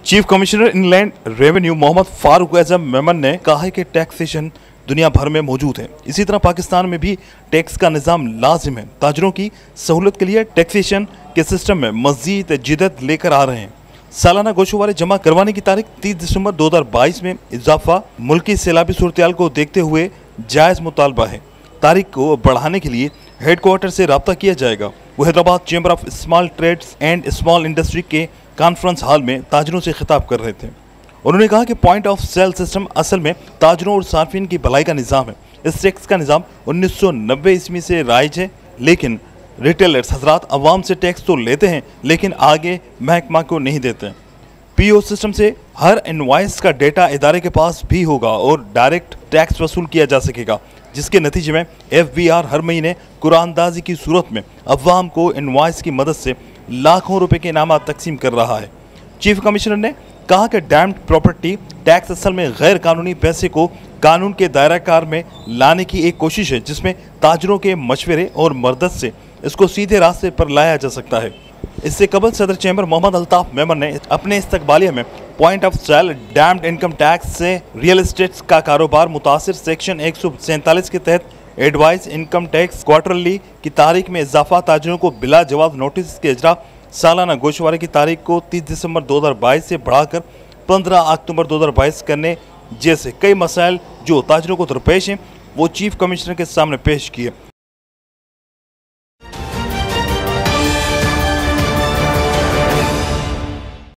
Chief commissioner inland revenue Mohammad Farooq Azam Memon ने कहा है कि टैक्सेशन दुनिया भर में मौजूद है। इसी तरह पाकिस्तान में भी टैक्स का निज़ाम लाजिम है। ताजरों की सहूलत के लिए टैक्सेशन के सिस्टम में मज़ीद जिदत लेकर आ रहे हैं। सालाना गोशवारे जमा करवाने की तारीख 30 दिसंबर 2022 में इजाफा मुल्की सैलाबी सूरत को देखते हुए जायज़ मुतालबा है। तारीख को बढ़ाने के लिए हेडक्वार्टर से रब्ता किया जाएगा। वो Hyderabad chamber of small trades and small industry के कॉन्फ्रेंस हॉल में ताजरों से खिताब कर रहे थे। उन्होंने कहा कि पॉइंट ऑफ सेल सिस्टम असल में ताजरों और सार्फिन की भलाई का निज़ाम है। इस टैक्स का निज़ाम 1990 ईस्वी से राइज है, लेकिन रिटेलर्स हजरात अवाम से टैक्स तो लेते हैं लेकिन आगे महकमा को नहीं देते। पीओ सिस्टम से हर इनवॉइस का डेटा इदारे के पास भी होगा और डायरेक्ट टैक्स वसूल किया जा सकेगा, जिसके नतीजे में FBR हर महीने कुरानदाजी की सूरत में अवाम को इनवॉइस की मदद से लाखों रुपए के इनाम तकसीम कर रहा है। चीफ कमिश्नर ने कहा कि डैम्ड प्रॉपर्टी टैक्स असल में गैर कानूनी पैसे को कानून के दायरा कार में लाने की एक कोशिश है, जिसमें ताजरों के मशवरे और मदद से इसको सीधे रास्ते पर लाया जा सकता है। इससे कबल सदर चैम्बर मोहम्मद अल्ताफ मेमन ने अपने इस्तकबालिया में पॉइंट ऑफ सेल डैम्ड इनकम टैक्स से रियल एस्टेट का कारोबार मुतासिर सेक्शन 147 के तहत एडवाइस इनकम टैक्स क्वार्टरली की तारीख में इजाफा, ताजरों को बिला जवाब नोटिस के इजरा, सालाना गोशवारे की तारीख को 30 दिसंबर 2022 से बढ़ाकर 15 अक्टूबर 2022 करने जैसे कई मसाइल जो ताजरों को दरपेश हैं वो चीफ कमिश्नर के सामने पेश किए।